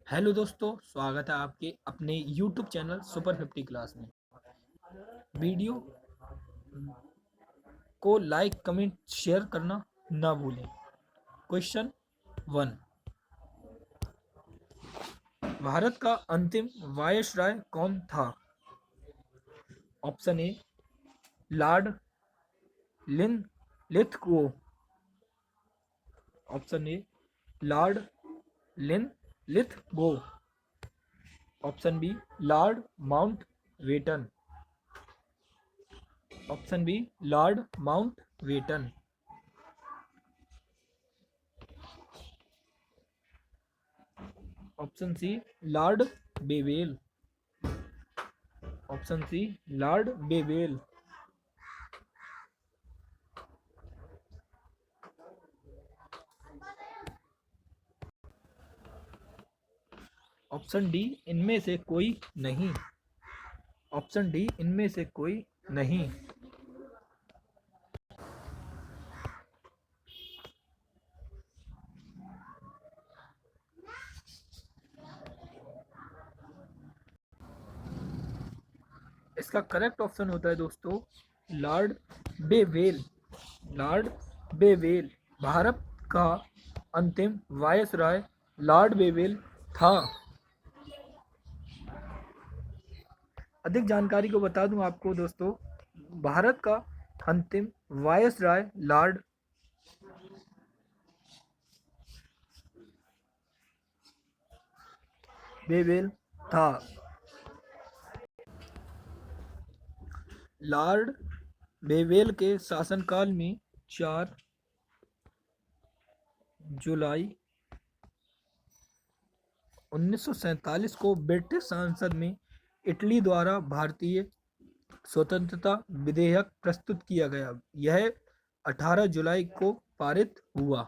Hello दोस्तों, स्वागत है आपके अपने YouTube चैनल सुपर 50 क्लास में। वीडियो को लाइक कमेंट शेयर करना ना भूलें। क्वेश्चन 1। भारत का अंतिम वायसराय कौन था? Option A Lord Linlithgow. Option A Lord Linlithgow. Option B Lord Mountbatten. Option B Lord Mountbatten. Option C Lord Wavell. Option C Lord Wavell. Option D इनमें से कोई नहीं। ऑप्शन डी इनमें से कोई नहीं। इसका करेक्ट ऑप्शन होता है दोस्तों Lord Wavell. Lord Wavell Bharat का अंतिम वायसराय लॉर्ड बेवेल था। अधिक जानकारी को बता दूं आपको दोस्तों, भारत का अंतिम वायसराय लॉर्ड बेवेल था। लॉर्ड बेवेल के शासनकाल में 4 जुलाई 1947 को ब्रिटिश संसद में इटली द्वारा भारतीय स्वतंत्रता विधेयक प्रस्तुत किया गया। यह 18 जुलाई को पारित हुआ।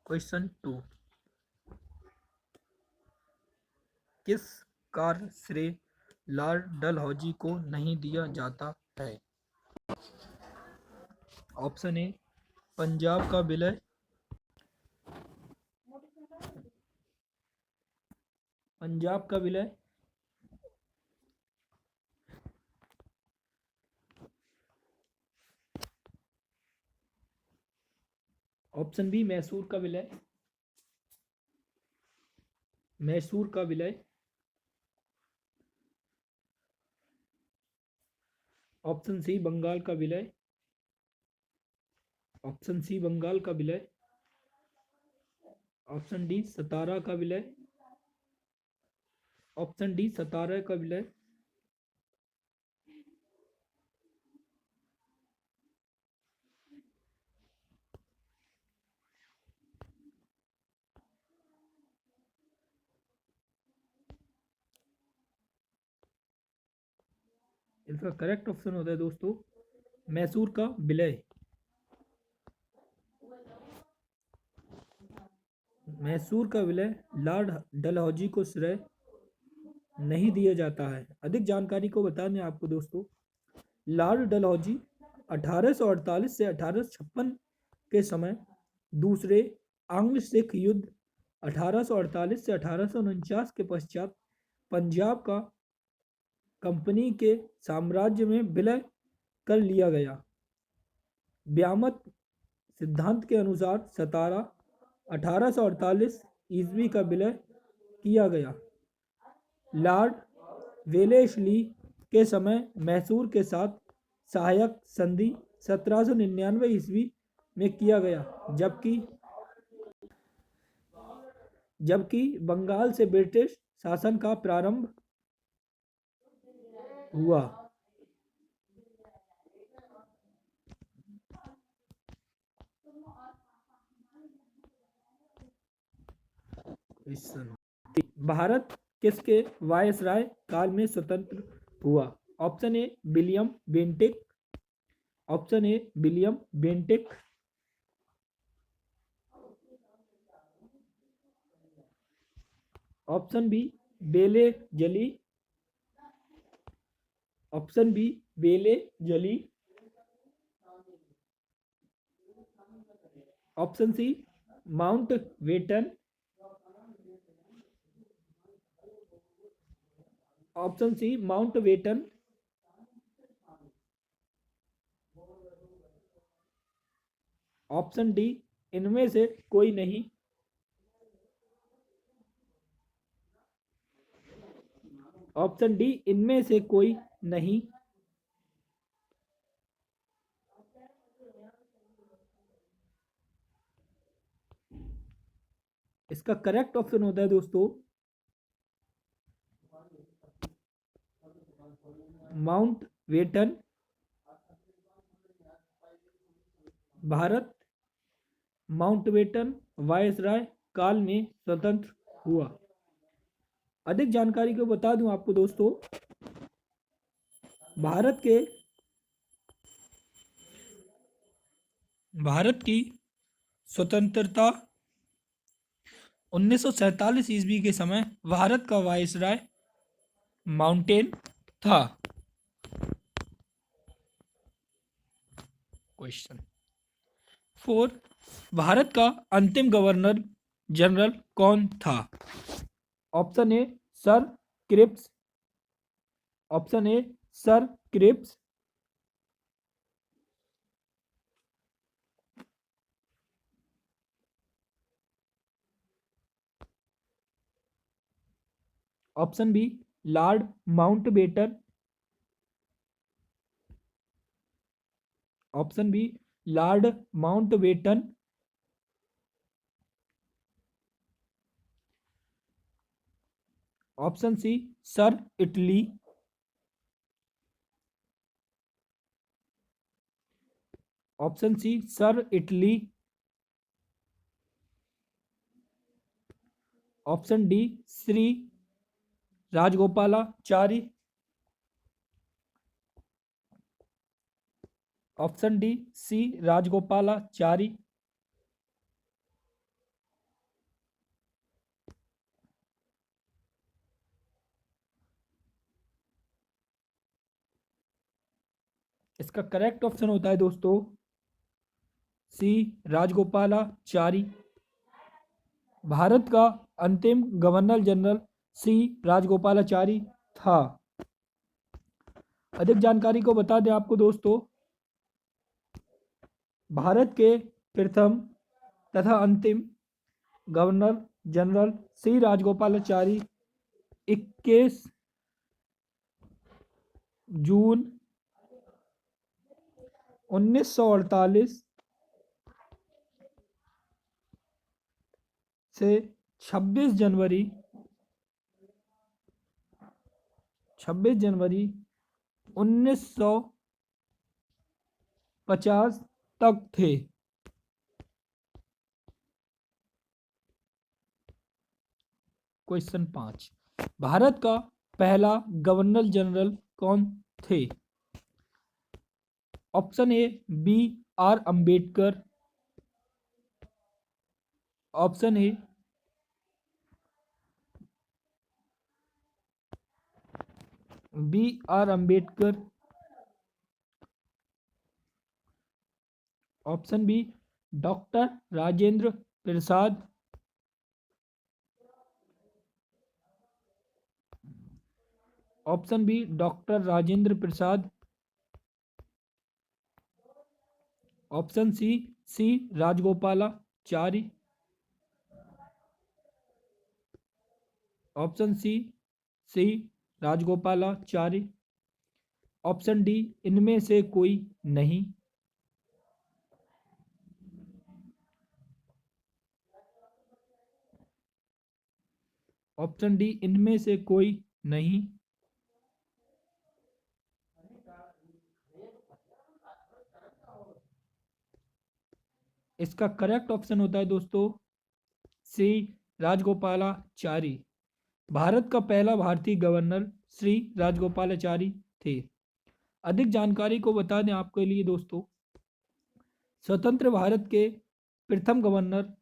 क्वेश्चन 2। किस कार्य श्रेय लॉर्ड डलहौजी को नहीं दिया जाता है? ऑप्शन ए पंजाब का विलय। पंजाब का विलय। ऑप्शन बी मैसूर का विलय। मैसूर का विलय। ऑप्शन सी बंगाल का विलय। ऑप्शन सी बंगाल का विलय। ऑप्शन डी सतारा का विलय। ऑप्शन डी सतारा का विलय। इसका करेक्ट ऑप्शन होता है दोस्तों मैसूर का विलय। मैसूर का विलय लॉर्ड डलहौजी को श्रेय नहीं दिया जाता है। अधिक जानकारी को बता दें आपको दोस्तों, लॉर्ड डलहौजी 1848 से 1856 के समय दूसरे आंग्ल सिख युद्ध 1848 से 1849 के पश्चात पंजाब का कंपनी के साम्राज्य में विलय कर लिया गया। ब्यामत सिद्धांत के अनुसार सतारा 1848 ईस्वी का विलय किया गया। लॉर्ड वेलेस्ली के समय मैसूर के साथ सहायक संधि 1799 ईस्वी में किया गया, जबकि बंगाल से ब्रिटिश शासन का प्रारंभ हुआ। भारत किसके वायसराय काल में स्वतंत्र हुआ? Option A William Bentinck. Option A William Bentinck. Option B Wellesley. Option B Wellesley. Option C Mountbatten, option C Mountbatten, option D इनमें से कोई नहीं, ऑप्शन डी इनमें से कोई नहीं। इसका करेक्ट ऑप्शन होता है दोस्तों माउंट वेटन। भारत माउंटबेटन वायसराय काल में स्वतंत्र हुआ। अधिक जानकारी को बता दूं आपको दोस्तों, भारत की स्वतंत्रता 1947 ईस्वी के समय भारत का वायसराय माउंटेन था। क्वेश्चन 4, भारत का अंतिम गवर्नर जनरल कौन था? Option A sir Cripps, option A sir Cripps, option B Lord Mountbatten, option B Lord Mountbatten, option C sir Italy, option C sir Italy, option D Shri Rajagopalachari, option D C Rajagopalachari, इसका correct option होता है दोस्तों सी राजगोपालाचारी। भारत का अंतिम governor general सी राजगोपालाचारी था। अधिक जानकारी को बता दें आपको दोस्तों, भारत के प्रथम तथा अंतिम गवर्नर जनरल सी राजगोपालाचारी 21 जून 1948 से 26 जनवरी 1950 तक थे। क्वेश्चन 5, भारत का पहला गवर्नर जनरल कौन थे? Option A B R Ambedkar, option A B R Ambedkar, option B doctor Rajendra Prasad, option B doctor Rajendra Prasad, option C C Rajagopalachari, option C Rajagopalachari, option D इनमें से कोई नहीं, ऑप्शन डी इनमें से कोई नहीं। इसका करेक्ट ऑप्शन होता है दोस्तों सी राजगोपालाचारी। भारत का पहला भारतीय गवर्नर श्री राजगोपालाचारी थे। अधिक जानकारी को बता दें आपके लिए दोस्तों, स्वतंत्र भारत के प्रथम गवर्नर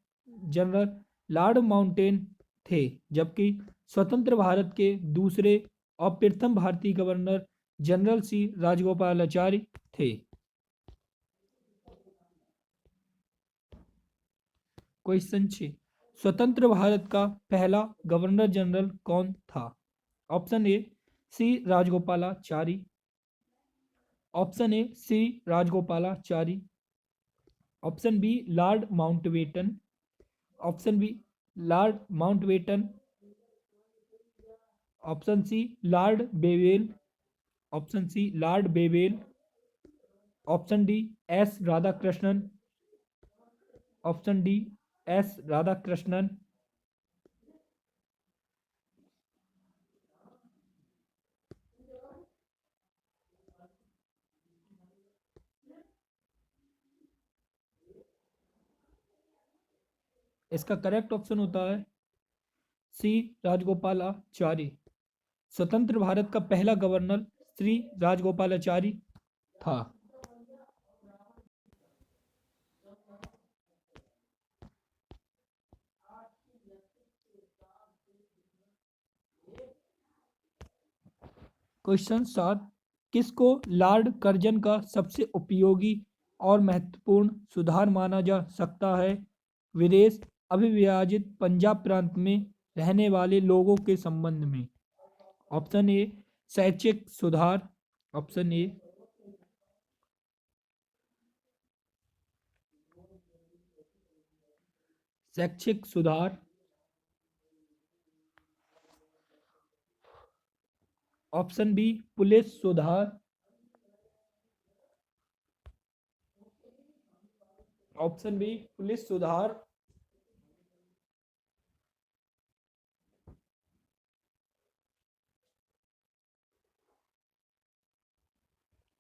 जनरल लॉर्ड माउंटेन थे, जबकि स्वतंत्र भारत के दूसरे और प्रथम भारतीय गवर्नर जनरल सी राजगोपालाचारी थे। क्वेश्चन 6, स्वतंत्र भारत का पहला गवर्नर जनरल कौन था? Option A C Rajagopalachari, option A C Rajagopalachari, option B Lord Mountbatten, option B Lord Mountbatten, option C Lord Wavell, option C Lord Wavell, option D S Radhakrishnan, option D S Radhakrishnan. इसका correct option होता है सी राजगोपालाचारी। स्वतंत्र भारत का पहला governor Shri Rajagopalachari था। Question 7, किसको Lord Curzon का सबसे उपयोगी और महत्वपूर्ण सुधार माना जा सकता है विदेश अभिविभाजित पंजाब प्रांत में रहने वाले लोगों के संबंध में? ऑप्शन ए शैक्षिक सुधार, ऑप्शन ए शैक्षिक सुधार, ऑप्शन बी पुलिस सुधार, ऑप्शन बी पुलिस सुधार,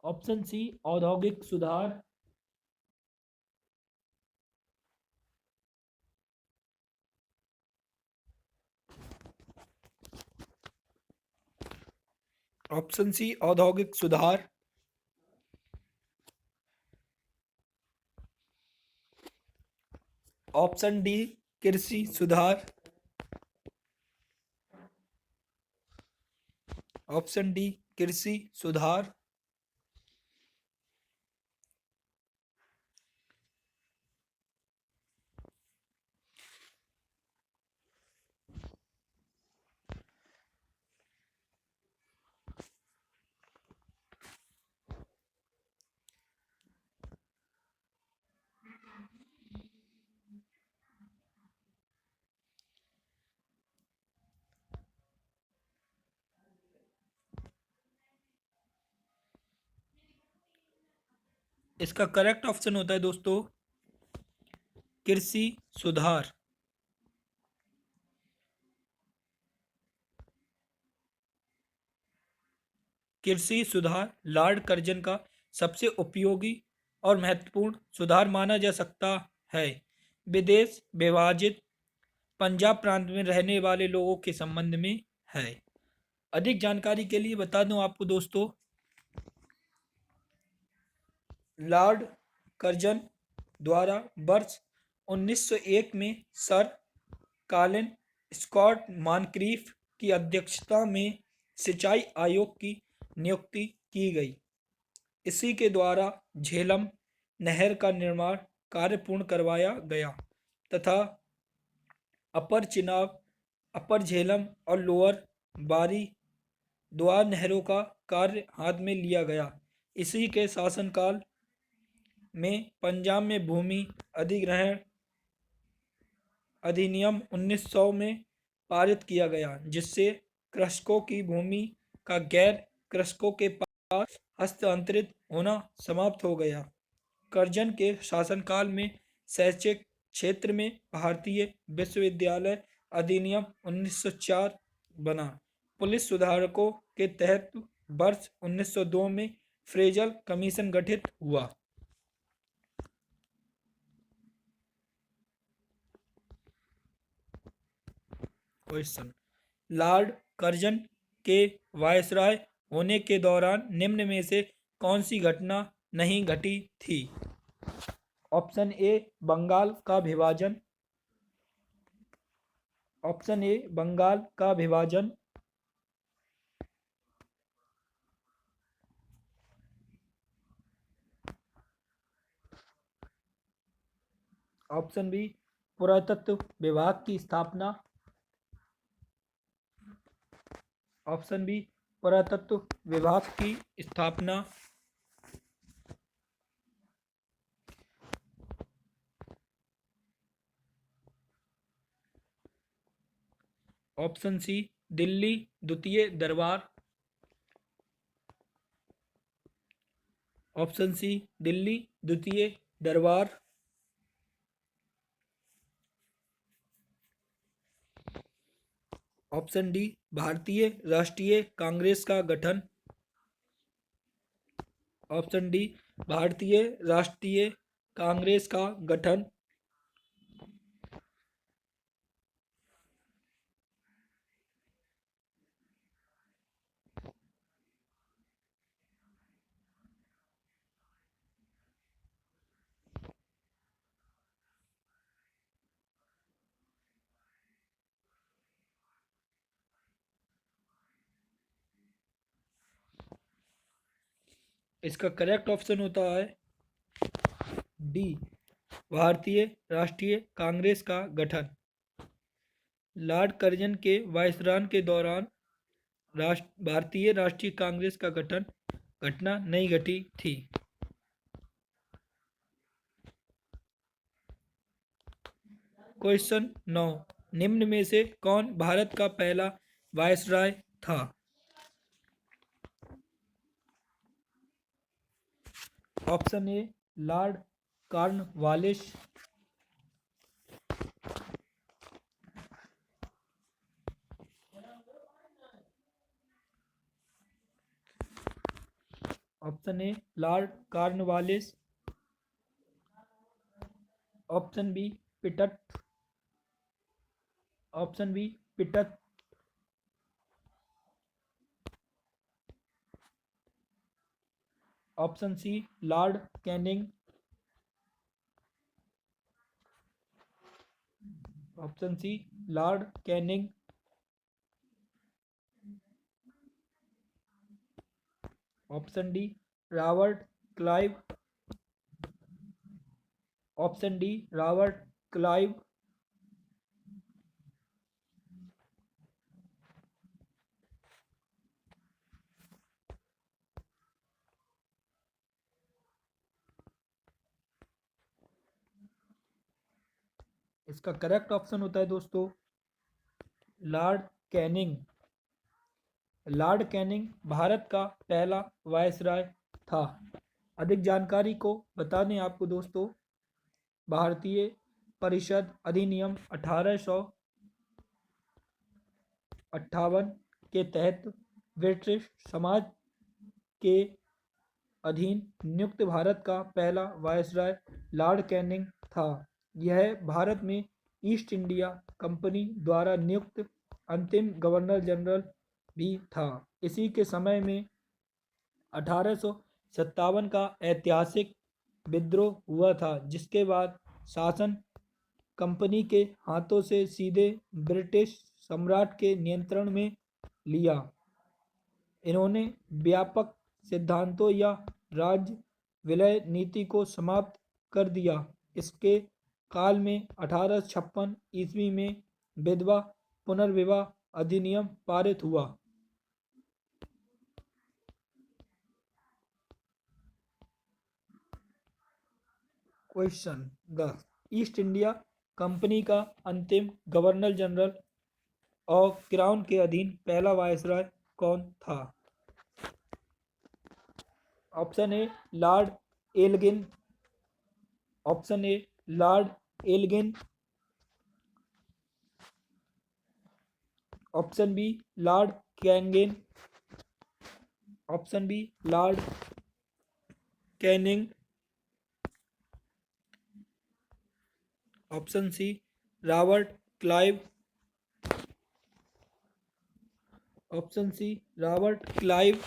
ऑप्शन सी औद्योगिक सुधार, ऑप्शन सी औद्योगिक सुधार, ऑप्शन डी कृषि सुधार, ऑप्शन डी कृषि सुधार। इसका करेक्ट ऑप्शन होता है दोस्तों कृषि सुधार। कृषि सुधार लॉर्ड कर्जन का सबसे उपयोगी और महत्वपूर्ण सुधार माना जा सकता है विदेश विभाजित पंजाब प्रांत में रहने वाले लोगों के संबंध में है। अधिक जानकारी के लिए बता दूं आपको दोस्तों, लॉर्ड कर्जन द्वारा वर्ष 1901 में सर कॉलिन स्कॉट मॉनक्रीफ की अध्यक्षता में सिंचाई आयोग की नियुक्ति की गई। इसी के द्वारा झेलम नहर का निर्माण कार्य पूर्ण करवाया गया तथा अपर चिनाब, अपर झेलम और लोअर बारी द्वार नहरों का कार्य हाथ में लिया गया। इसी के शासनकाल में पंजाब में भूमि अधिग्रहण अधिनियम 1900 में पारित किया गया, जिससे कृषकों की भूमि का गैर कृषकों के पास हस्तांतरित होना समाप्त हो गया। कर्जन के शासनकाल में शैक्षिक क्षेत्र में भारतीय विश्वविद्यालय अधिनियम 1904 बना। पुलिस सुधारकों के तहत वर्ष 1902 में फ्रेजल कमीशन गठित हुआ। क्वेश्चन, लॉर्ड कर्जन के वायसराय होने के दौरान निम्न में से कौन सी घटना नहीं घटी थी? ऑप्शन ए बंगाल का विभाजन, ऑप्शन ए बंगाल का विभाजन, ऑप्शन बी पुरातत्व विभाग की स्थापना। ऑप्शन बी पुरातत्व विभाग की स्थापना। ऑप्शन सी दिल्ली द्वितीय दरबार। ऑप्शन सी दिल्ली द्वितीय दरबार। ऑप्शन डी भारतीय राष्ट्रीय कांग्रेस का गठन। ऑप्शन डी भारतीय राष्ट्रीय कांग्रेस का गठन। इसका करेक्ट ऑप्शन होता है डी भारतीय राष्ट्रीय कांग्रेस का गठन। लॉर्ड कर्जन के वायसराय के दौरान भारतीय राष्ट्रीय कांग्रेस का गठन घटना नहीं घटी थी। क्वेश्चन 9 निम्न में से कौन भारत का पहला वायसराय था। Option A Lord Cornwallis. Option A Lord Cornwallis. Option B Pitt. Option B Pitt. Option C Lord Canning. Option C Lord Canning. Option D Robert Clive. Option D Robert Clive. इसका correct option होता है दोस्तों Lord Canning. Lord Canning Bharat का पहला viceroy था। अधिक जानकारी को बता दें आपको दोस्तों भारतीय परिषद अधिनियम 1858 के तहत ब्रिटिश समाज के अधीन नियुक्त भारत का पहला वायसराय लॉर्ड कैनिंग था। यह भारत में ईस्ट इंडिया कंपनी द्वारा नियुक्त अंतिम गवर्नर जनरल भी था। इसी के समय में 1857 का ऐतिहासिक विद्रोह हुआ था जिसके बाद शासन कंपनी के हाथों से सीधे ब्रिटिश सम्राट के नियंत्रण में लिया। इन्होंने व्यापक सिद्धांतों या राज्य विलय नीति को समाप्त कर दिया। इसके काल में 1856 ईस्वी में विधवा पुनर्विवाह अधिनियम पारित हुआ। क्वेश्चन 10 ईस्ट इंडिया कंपनी का अंतिम गवर्नर जनरल और क्राउन के अधीन पहला वायसराय कौन था। Option A Lord Elgin. Option A Lord Elgin. Option B Lord Canning. Option B Lord Canning. Option C Robert Clive. Option C Robert Clive.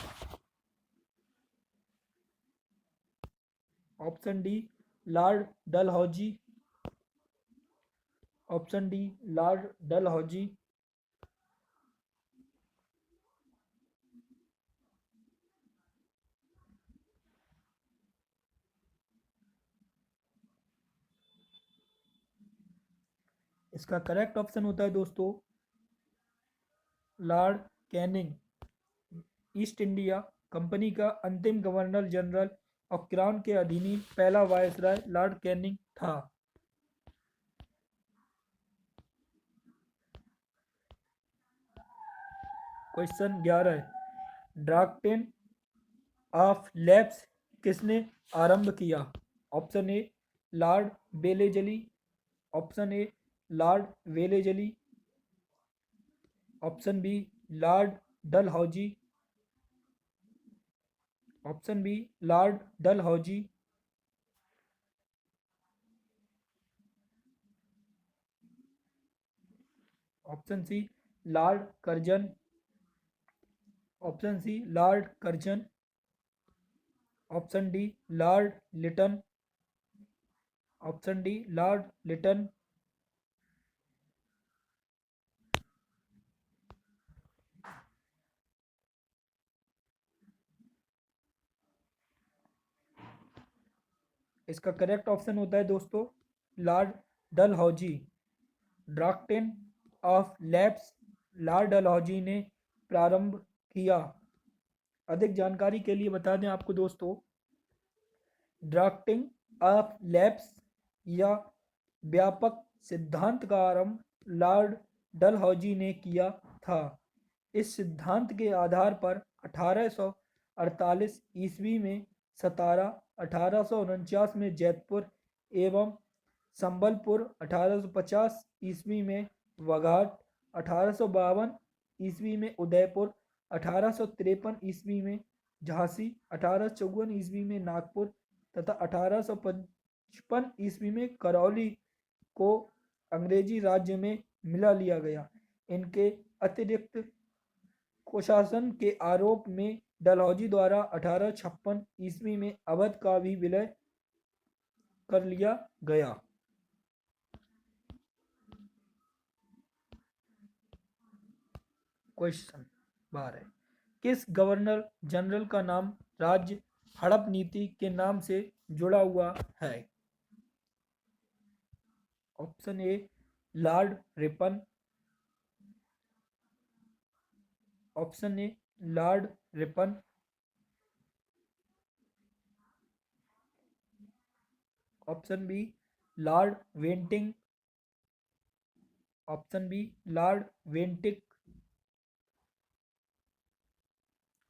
Option D Lord Dalhousie. Option D Lord Dalhousie. इसका correct option होता है दोस्तों Lord Canning. East India Company का अंतिम governor general और crown के अधीन पहला वायसराय लॉर्ड कैनिंग था। क्वेश्चन 11, ड्राफ्टिंग ऑफ लैब्स किसने आरंभ किया? Option A Lord Wellesley, option A Lord Wellesley, option B Lord Dalhousie, option B Lord Dalhousie, option C Lord Curzon, option C Lord Curzon, option D Lord Lytton, option D Lord Lytton. इसका correct option होता है दोस्तों Lord Dalhousie. ड्राफ्टिंग of lapse Lord Dalhousie ने प्रारंभ किया। अधिक जानकारी के लिए बता दें आपको दोस्तों ड्राफ्टिंग ऑफ लैब्स या व्यापक सिद्धांत का आरंभ लॉर्ड डलहौजी ने किया था। इस सिद्धांत के आधार पर 1848 ईस्वी में सतारा, 1849 में जयपुर एवं संबलपुर, 1850 ईस्वी में वाघाट, 1852 ईस्वी में उदयपुर, 1853 ईस्वी में झांसी, 1854 ईस्वी में नागपुर तथा 1855 ईस्वी में करौली को अंग्रेजी राज्य में मिला लिया गया। इनके अतिरिक्त कुशासन के आरोप में डलहौजी द्वारा 1856 ईस्वी में अवध का भी विलय कर लिया गया। क्वेश्चन 12, किस गवर्नर जनरल का नाम राज्य हड़प नीति के नाम से जुड़ा हुआ है? Option A Lord Ripon, option A Lord Ripon, option B Lord Bentinck, option B Lord Bentinck,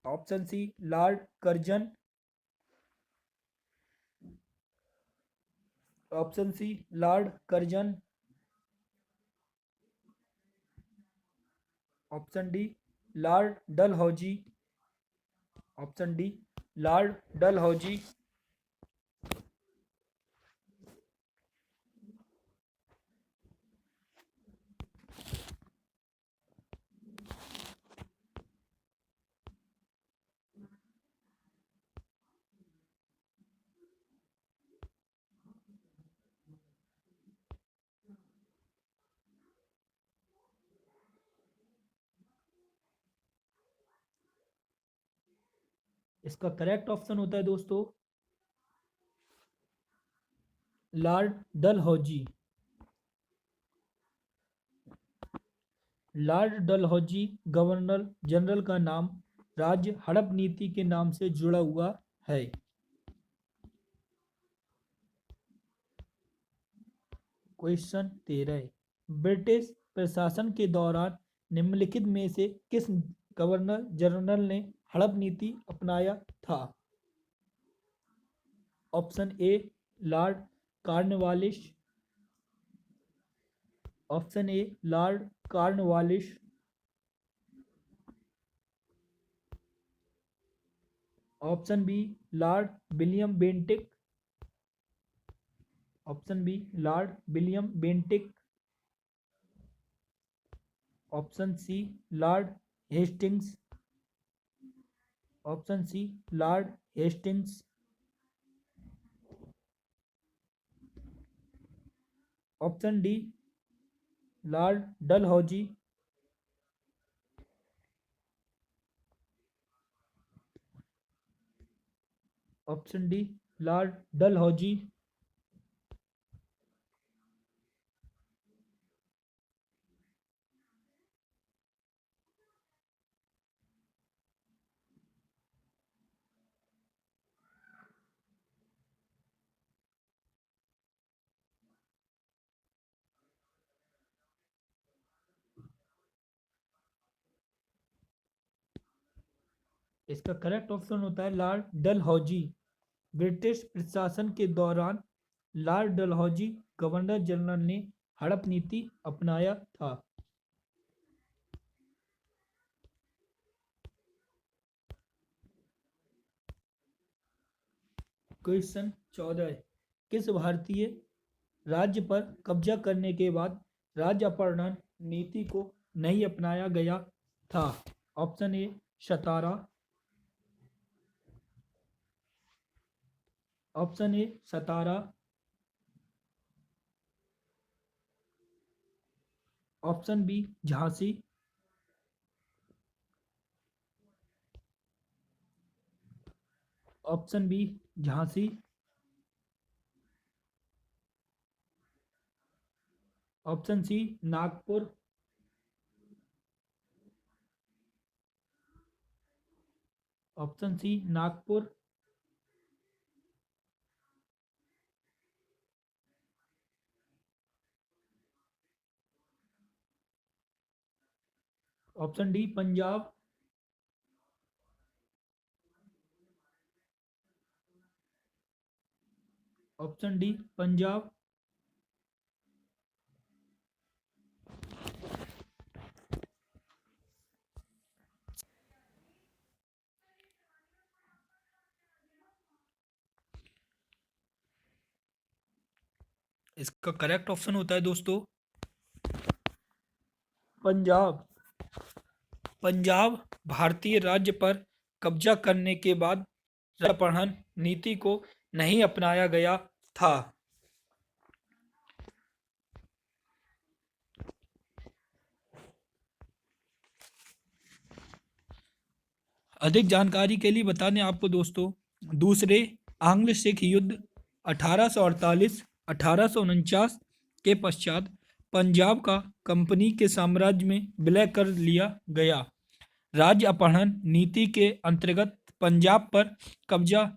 option C Lord Curzon, option C Lord Curzon, option D Lord Dalhousie, option D Lord Dalhousie. इसका correct option होता है दोस्तों Lord Dalhousie. Lord Dalhousie governor general का नाम राज्य हड़प नीति के नाम से जुड़ा हुआ है। क्वेश्चन 13, ब्रिटिश प्रशासन के दौरान निम्नलिखित में से किस गवर्नर जनरल ने हड़प नीति अपनाया था? Option A Lord Cornwallis, option A Lord Cornwallis, option B Lord William Bentinck, option B Lord William Bentinck, option C Lord Hastings, option C Lord Hastings, option D Lord Dalhousie, option D Lord Dalhousie. इसका correct option होता है Lord Dalhousie. British प्रशासन के दौरान Lord Dalhousie governor general ने हड़प नीति अपनाया था। क्वेश्चन 14, किस भारतीय राज्य पर कब्जा करने के बाद राज्य अपहरण नीति को नहीं अपनाया गया था? Option A Satara, option A Satara, option B Jhansi, option B Jhansi, option C Nagpur, option C Nagpur, option D Punjab, option D Punjab. इसका करेक्ट ऑप्शन होता है दोस्तों पंजाब। पंजाब भारतीय राज्य पर कब्जा करने के बाद अपहरण नीति को नहीं अपनाया गया था। अधिक जानकारी के लिए बता दें आपको दोस्तों, दूसरे आंग्ल सिख युद्ध 1848-1849 के पश्चात पंजाब का कंपनी के साम्राज्य में विलय कर लिया गया। राज्य अपहरण नीति के अंतर्गत पंजाब पर कब्जा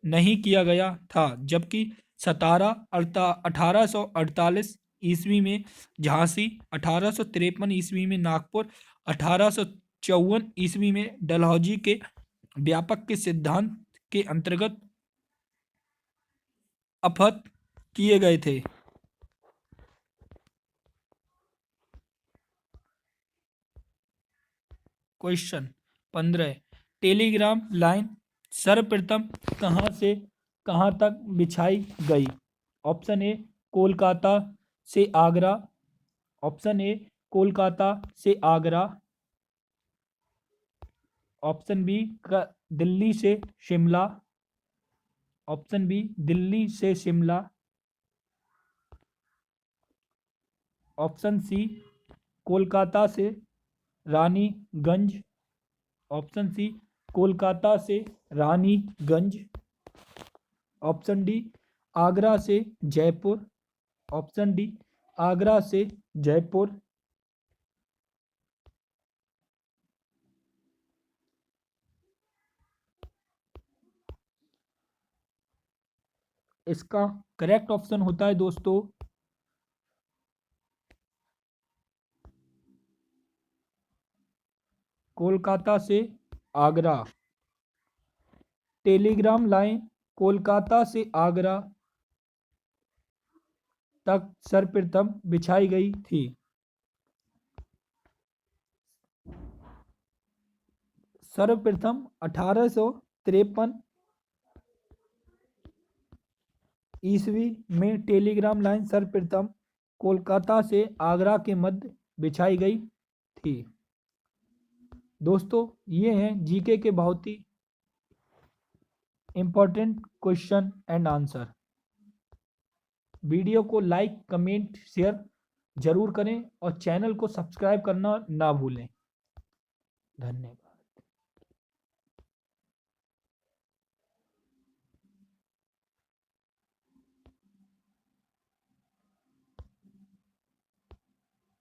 नहीं किया गया था, जबकि सतारा 1848 ईस्वी में झांसी, 1853 ईस्वी में नागपुर, 1854 ईस्वी में डलहौजी के व्यापक के सिद्धांत के अंतर्गत अपहत किए गए थे। क्वेश्चन 15, टेलीग्राम लाइन सर्वप्रथम कहां से कहां तक बिछाई गई? ऑप्शन ए कोलकाता से आगरा, ऑप्शन ए कोलकाता से आगरा, ऑप्शन बी दिल्ली से शिमला, ऑप्शन बी दिल्ली से शिमला, ऑप्शन सी कोलकाता से रानीगंज, ऑप्शन सी कोलकाता से रानीगंज, ऑप्शन डी आगरा से जयपुर, ऑप्शन डी आगरा से जयपुर। इसका करेक्ट ऑप्शन होता है दोस्तों कोलकाता से आगरा। टेलीग्राम लाइन कोलकाता से आगरा तक सर्वप्रथम बिछाई गई थी। सर्वप्रथम 1853 ईस्वी में टेलीग्राम लाइन सर्वप्रथम कोलकाता से आगरा के मध्य बिछाई गई थी। दोस्तों ये हैं जीके के बहुत ही important question and answer. Video को लाइक कमेंट शेयर जरूर करें और चैनल को सब्सक्राइब करना ना भूलें। धन्यवाद।